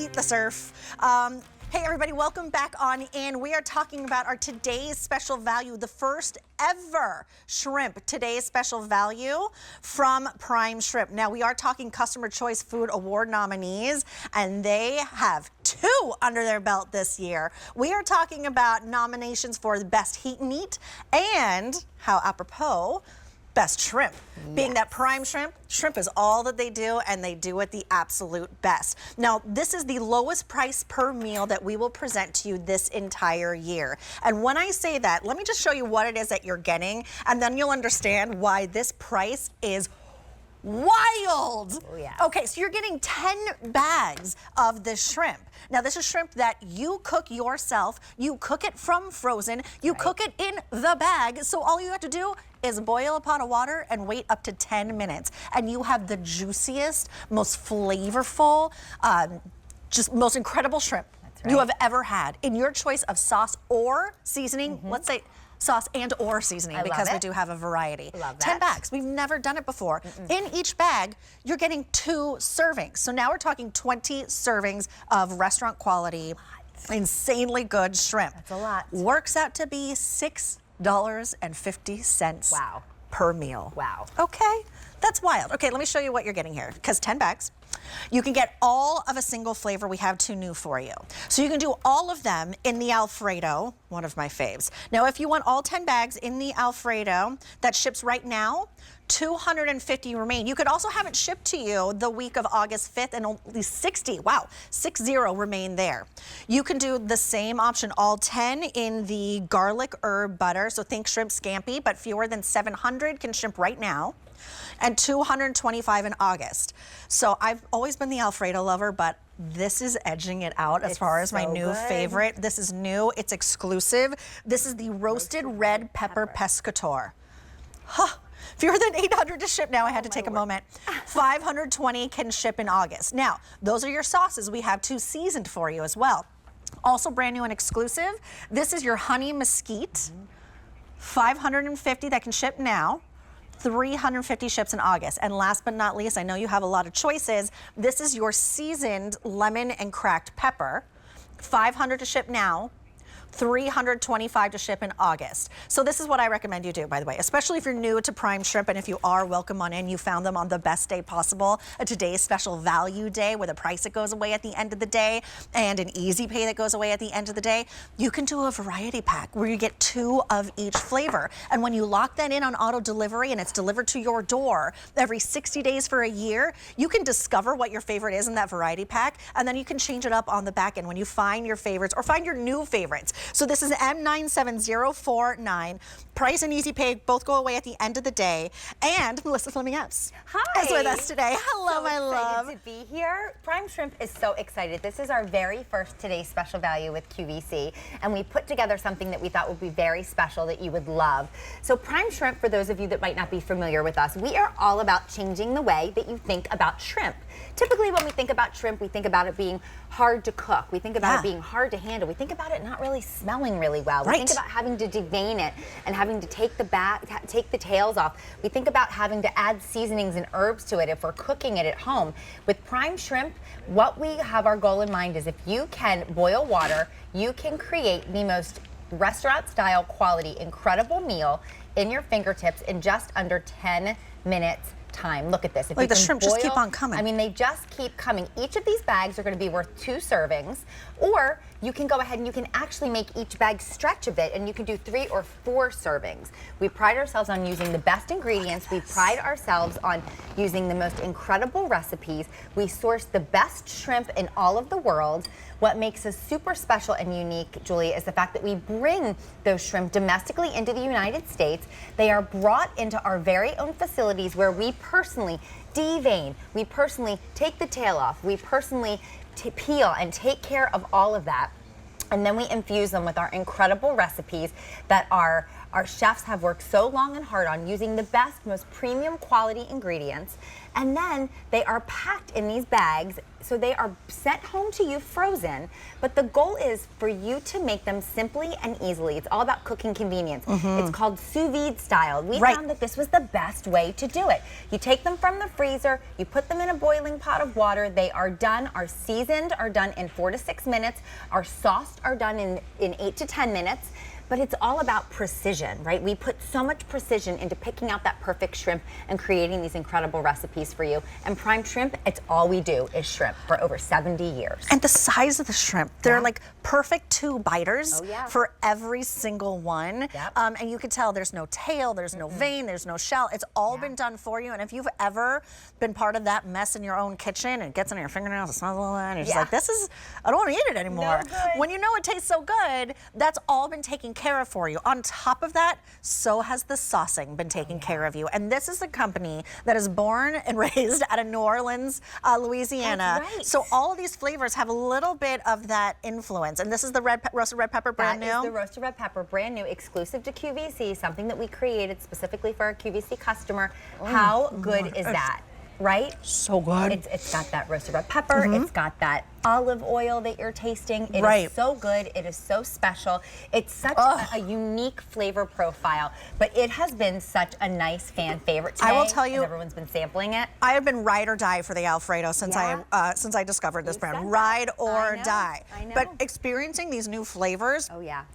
eat the surf. Hey everybody, welcome back on in. We are talking about our today's special value, the first ever shrimp today's special value from Prime Shrimp. Now we are talking Customer Choice Food Award nominees, and they have 2 under their belt this year. We are talking about nominations for the best heat and eat and, how apropos, best shrimp. Yes. Being that Prime Shrimp is all that they do, and they do it the absolute best. Now, this is the lowest price per meal that we will present to you this entire year. And when I say that, let me just show you what it is that you're getting, and then you'll understand why this price is wild. Oh, yeah. Okay, so you're getting 10 bags of this shrimp. Now, this is shrimp that you cook yourself. You cook it from frozen. You cook it in the bag. So all you have to do is boil a pot of water and wait up to 10 minutes. And you have the juiciest, most flavorful, just most incredible shrimp you have ever had in your choice of sauce or seasoning. Let's say sauce and or seasoning, because we do have a variety. Love that. 10 bags. We've never done it before. In each bag, you're getting 2 servings. So now we're talking 20 servings of restaurant quality, insanely good shrimp. That's a lot. Works out to be $6.50 per meal. Wow. Okay, that's wild. Okay, let me show you what you're getting here, because 10 bags. You can get all of a single flavor. We have 2 new for you. So you can do all of them in the Alfredo, one of my faves. Now, if you want all 10 bags in the Alfredo, that ships right now, 250 remain. You could also have it shipped to you the week of August 5th, and only 60 remain there. You can do the same option, all 10 in the garlic herb butter. So think shrimp scampi, but fewer than 700 can ship right now, and 225 in August. So I've always been the Alfredo lover, but this is edging it out as far as my new favorite. This is new, it's exclusive. This is the roasted red pepper pescator. Huh. Fewer than 800 to ship now. I had to take a moment. 520 can ship in August. Now, those are your sauces. We have 2 seasoned for you as well. Also brand new and exclusive, this is your honey mesquite. 550 that can ship now. 350 ships in August. And last but not least, I know you have a lot of choices. This is your seasoned lemon and cracked pepper. 500 to ship now. 325 to ship in August. So this is what I recommend you do, by the way, especially if you're new to Prime Shrimp, and if you are, welcome on in. You found them on the best day possible, a today's special value day with a price that goes away at the end of the day and an easy pay that goes away at the end of the day. You can do a variety pack where you get 2 of each flavor. And when you lock that in on auto delivery and it's delivered to your door every 60 days for a year, you can discover what your favorite is in that variety pack, and then you can change it up on the back end when you find your favorites or find your new favorites. So this is M97049. Price and easy pay both go away at the end of the day. And Melissa Fleming-Epps is with us today. Hello, my love. So excited to be here. Prime Shrimp is so excited. This is our very first today's special value with QVC, and we put together something that we thought would be very special that you would love. So Prime Shrimp, for those of you that might not be familiar with us, we are all about changing the way that you think about shrimp. Typically, when we think about shrimp, we think about it being hard to cook. We think about it being hard to handle. We think about it not really smelling really well. We think about having to devein it and having to take the tails off. We think about having to add seasonings and herbs to it if we're cooking it at home. With Prime Shrimp, what we have our goal in mind is if you can boil water, you can create the most restaurant-style quality, incredible meal in your fingertips in just under 10 minutes. Time. Look at this. If the shrimp just keep on coming. I mean, they just keep coming. Each of these bags are going to be worth 2 servings, or you can go ahead and you can actually make each bag stretch a bit, and you can do 3 or 4 servings. We pride ourselves on using the best ingredients. We pride ourselves on using the most incredible recipes. We source the best shrimp in all of the world. What makes us super special and unique, Julie, is the fact that we bring those shrimp domestically into the United States. They are brought into our very own facilities where we personally devein, we personally take the tail off, we personally peel and take care of all of that. And then we infuse them with our incredible recipes that are our chefs have worked so long and hard on using the best, most premium quality ingredients. And then they are packed in these bags, so they are sent home to you frozen. But the goal is for you to make them simply and easily. It's all about cooking convenience. It's called sous vide style. We found that this was the best way to do it. You take them from the freezer, you put them in a boiling pot of water. They are done, are seasoned, are done in 4 to 6 minutes. Our sauced are done in 8 to 10 minutes. But it's all about precision, right? We put so much precision into picking out that perfect shrimp and creating these incredible recipes for you. And Prime Shrimp, it's all we do is shrimp for over 70 years. And the size of the shrimp, they're like perfect 2 biters for every single one. And you can tell there's no tail, there's no vein, there's no shell. It's all been done for you. And if you've ever been part of that mess in your own kitchen and it gets under your fingernails, it smells all that, and you're just like, this is, I don't want to eat it anymore. When you know it tastes so good, that's all been taken care of for you. On top of that, so has the saucing been taken care of you. And this is a company that is born and raised out of New Orleans, Louisiana. So all of these flavors have a little bit of that influence. And this is the roasted red pepper, brand new? That is the roasted red pepper, brand new, exclusive to QVC, something that we created specifically for our QVC customer. How good is that? Right? So good. It's got that roasted red pepper. It's got that olive oil that you're tasting. It is so good. It is so special. It's such a unique flavor profile, but it has been such a nice fan favorite today. I will tell you, everyone's been sampling it. I have been ride or die for the Alfredo since I discovered this brand. Ride or die. I know. But experiencing these new flavors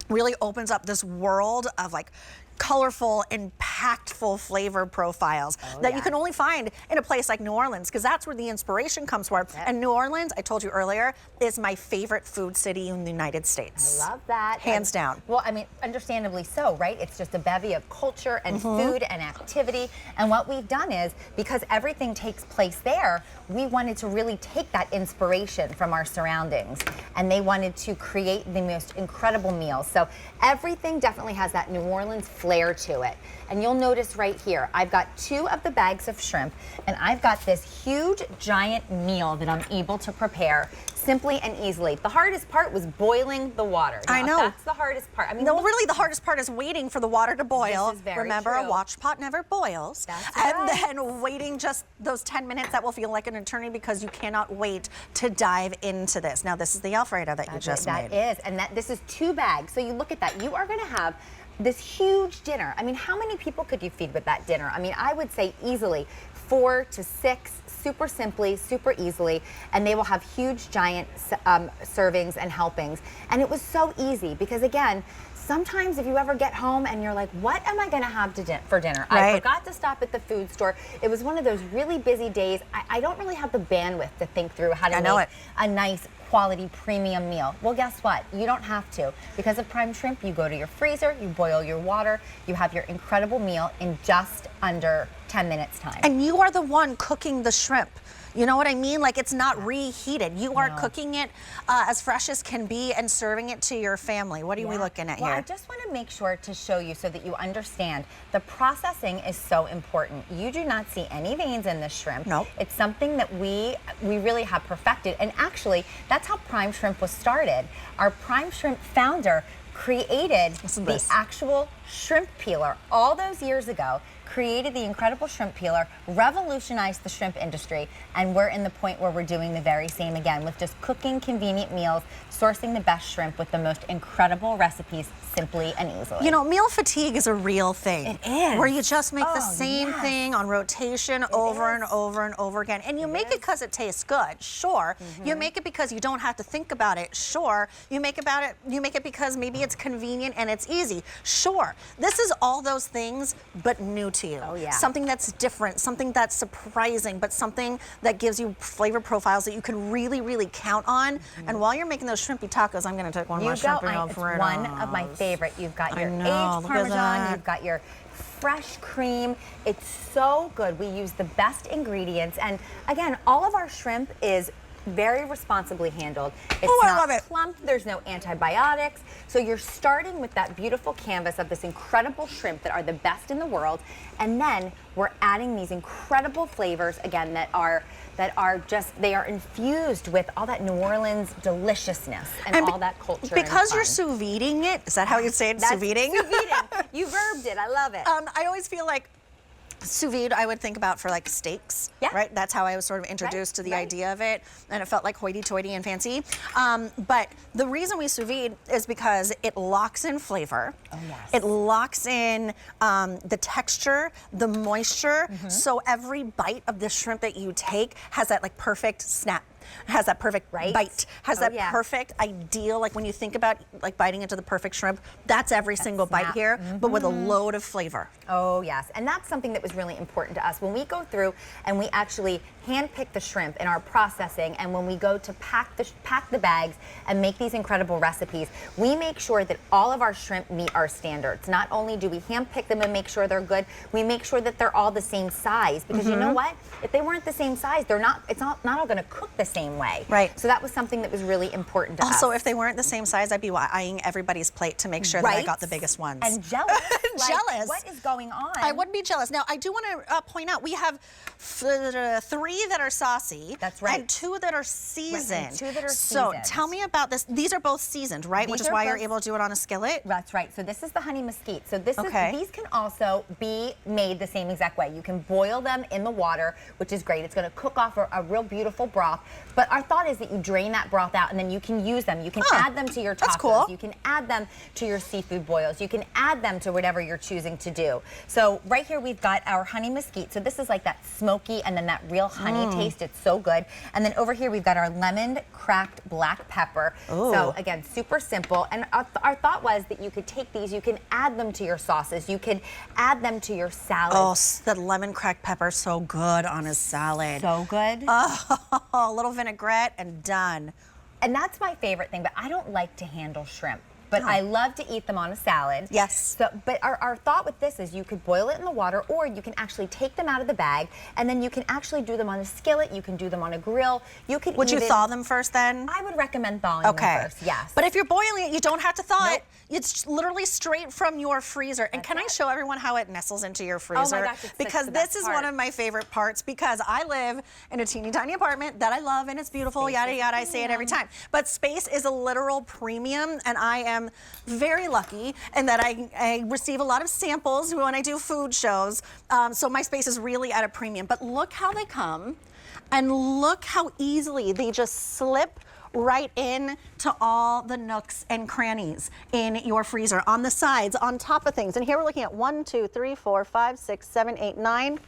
really opens up this world of like colorful, impactful flavor profiles that you can only find in a place like New Orleans, because that's where the inspiration comes from. And New Orleans, I told you earlier, is my favorite food city in the United States. I love that. Hands down. Well, I mean, understandably so, right? It's just a bevy of culture and food and activity. And what we've done is, because everything takes place there, we wanted to really take that inspiration from our surroundings. And they wanted to create the most incredible meals. So everything definitely has that New Orleans flair to it. And you'll notice right here, I've got 2 of the bags of shrimp, and I've got this huge, giant meal that I'm able to prepare simply and easily. The hardest part was boiling the water. Now, I know. That's the hardest part. I mean, no, really the hardest part is waiting for the water to boil. This is very Remember, true. a watch pot never boils. That's and then waiting just those 10 minutes that will feel like an eternity because you cannot wait to dive into this. Now, this is the Alfredo that you just made. That is, and this is 2 bags. So you look at that. You are going to have this huge dinner. I mean, how many people could you feed with that dinner? I mean, I would say easily 4 to 6, super simply, super easily, and they will have huge, giant servings and helpings. And it was so easy because, again, sometimes if you ever get home and you're like, what am I going to have for dinner? I forgot to stop at the food store. It was one of those really busy days. I don't really have the bandwidth to think through how to make a nice quality premium meal. Well, guess what? You don't have to. Because of Prime Shrimp, you go to your freezer, you boil your water, you have your incredible meal in just under 10 minutes time. And you are the one cooking the shrimp. You know what I mean? Like, it's not reheated. You are cooking it as fresh as can be and serving it to your family. What are we looking at here? I just want to make sure to show you so that you understand the processing is so important. You do not see any veins in this shrimp. Nope. It's something that we really have perfected. And actually, that's how Prime Shrimp was started. Our Prime Shrimp founder created the actual shrimp peeler all those years ago, created the incredible shrimp peeler, revolutionized the shrimp industry, and we're in the point where we're doing the very same again with just cooking convenient meals, sourcing the best shrimp with the most incredible recipes simply and easily. You know, meal fatigue is a real thing. It is. Where you just make the same thing on rotation over and over and over again. And you make it because it tastes good, sure. You make it because you don't have to think about it, sure. You make it because maybe it's convenient and it's easy, sure. This is all those things, but new to you. Something that's different, something that's surprising, but something that gives you flavor profiles that you can really, really count on. And while you're making those shrimpy tacos, I'm going to take one more shrimp and It's one of my favorite. You've got your aged Parmesan, you've got your fresh cream. It's so good. We use the best ingredients. And again, all of our shrimp is very responsibly handled. It's not plump, there's no antibiotics. So you're starting with that beautiful canvas of this incredible shrimp that are the best in the world. And then we're adding these incredible flavors, again, that are just, they are infused with all that New Orleans deliciousness and all that culture. Because you're sous videing it, is that how you say it? Sous videing? Sous videing. You verbed it. I love it. I always feel like sous vide I would think about for like steaks, right? That's how I was sort of introduced to the idea of it, and it felt like hoity-toity and fancy. But the reason we sous vide is because it locks in flavor. Oh, yes. It locks in the texture, the moisture, so every bite of the shrimp that you take has that like perfect snap. Has that perfect bite, has that perfect ideal, like when you think about like biting into the perfect shrimp, that's every single bite here, but with a load of flavor. Oh yes, and that's something that was really important to us. When we go through and we actually handpick the shrimp in our processing, and when we go to pack the bags and make these incredible recipes, we make sure that all of our shrimp meet our standards. Not only do we handpick them and make sure they're good, we make sure that they're all the same size, because you know what? If they weren't the same size, it's not all going to cook the same way. Right. So that was something that was really important to us. Also, if they weren't the same size, I'd be eyeing everybody's plate to make sure that I got the biggest ones. And jealous. Jealous. What is going on? I wouldn't be jealous. Now, I do want to point out, we have 3 that are saucy. That's right. And 2 that are seasoned. Right, and 2 that are so seasoned. tell me about this. These are both seasoned, right? Which is why you're able to do it on a skillet? That's right. So this is the honey mesquite. So these can also be made the same exact way. You can boil them in the water, which is great. It's going to cook off a real beautiful broth. But our thought is that you drain that broth out and then you can use them. You can add them to your tacos. That's cool. You can add them to your seafood boils. You can add them to whatever you're choosing to do. So right here we've got our honey mesquite. So this is like that smoky and then that real honey taste. It's so good. And then over here we've got our lemon cracked black pepper. Ooh. So again, super simple. And our thought was that you could take these, you can add them to your sauces. You could add them to your salad. Oh, the lemon cracked pepper, so good on a salad. So good. Oh, a little vinaigrette and done. And that's my favorite thing, but I don't like to handle shrimp. But I love to eat them on a salad. Yes. So, but our thought with this is you could boil it in the water, or you can actually take them out of the bag, and then you can actually do them on a skillet. You can do them on a grill. You could. Would you thaw them first then? I would recommend thawing them first. Yes. But if you're boiling it, you don't have to thaw it. It's literally straight from your freezer. And can I show everyone how it nestles into your freezer? Oh my gosh, because this is one of my favorite parts, because I live in a teeny tiny apartment that I love and it's beautiful, yada yada. I say it every time. But space is a literal premium, and I am very lucky in that I receive a lot of samples when I do food shows. So my space is really at a premium. But look how they come, and look how easily they just slip right in to all the nooks and crannies in your freezer, on the sides, on top of things. And here we're looking at 1, 2, 3, 4, 5, 6, 7, 8, 9,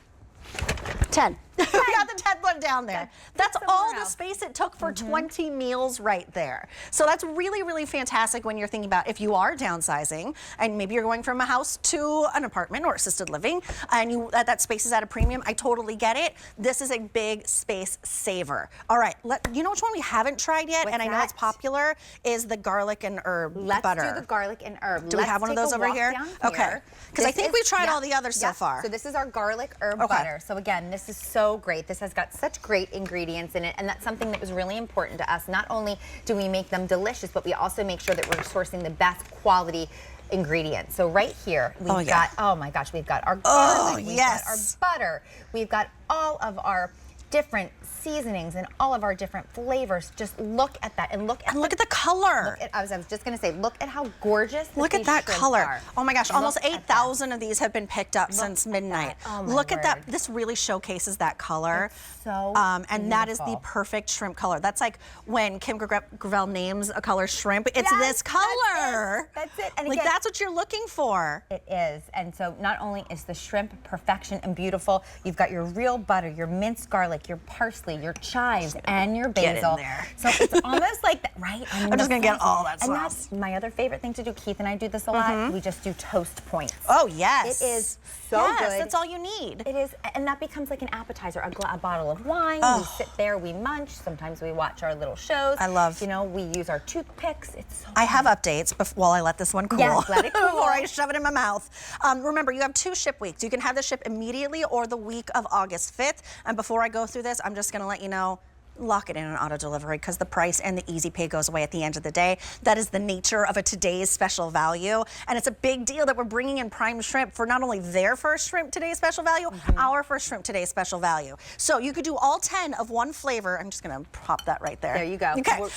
10. We got the 10th one down there. That's all the space it took for 20 meals right there. So that's really, really fantastic when you're thinking about if you are downsizing and maybe you're going from a house to an apartment or assisted living, and that space is at a premium. I totally get it. This is a big space saver. All right, you know which one we haven't tried yet, and I know it's popular, is the garlic and herb butter. Let's do the garlic and herb. Do we have one of those over here? Okay, because I think we've tried all the others so far. So this is our garlic herb butter. So again, this is so great. This has got such great ingredients in it, and that's something that was really important to us. Not only do we make them delicious, but we also make sure that we're sourcing the best quality ingredients. So right here, we've got, oh my gosh, we've got our garlic, we've got our butter, we've got all of our different seasonings and all of our different flavors. Just look at that, and look at the color. I was just going to say, look at how gorgeous. Look at that color. Oh my gosh, almost 8,000 of these have been picked up since midnight. Oh my look at that. This really showcases that color. It's so and that is the perfect shrimp color. That's like when Kim Gravel names a color shrimp, it's this color. That's it. And like, that's what you're looking for. It is. And so not only is the shrimp perfection and beautiful, you've got your real butter, your minced garlic, your parsley, your chives, and your basil. Get in there. So it's almost like that, right? I mean, I'm just gonna get all that sauce. And that's my other favorite thing to do. Keith and I do this a lot. We just do toast points. Oh yes. It is so good. That's all you need. It is, and that becomes like an appetizer. A bottle of wine. We sit there, we munch. Sometimes we watch our little shows. I love. You know, we use our toothpicks. It's so I have updates while I let this one cool. Yes, let it cool. Before I shove it in my mouth. Remember, you have 2 ship weeks. You can have the ship immediately or the week of August 5th. And before I go through this, I'm just gonna let you know, lock it in on auto delivery because the price and the easy pay goes away at the end of the day. That is the nature of a today's special value. And it's a big deal that we're bringing in prime shrimp for not only their first shrimp today's special value, our first shrimp today's special value. So you could do all 10 of one flavor. I'm just going to pop that right there. There you go. Okay. Cool.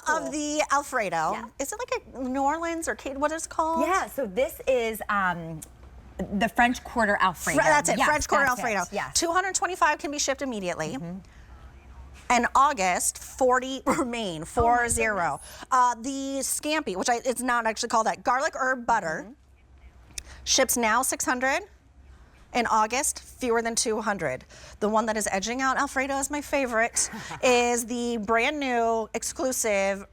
Of the Alfredo. Yeah. Is it like a New Orleans or what is it called? Yeah, so this is the French Quarter Alfredo. That's it, Yes, French Quarter that's Alfredo. it, yes. 225 can be shipped immediately. And August, 40 remain, 40. The scampi, which it's not actually called that, garlic herb butter, ships now 600. In August, fewer than 200. The one that is edging out Alfredo as my favorite is the brand new exclusive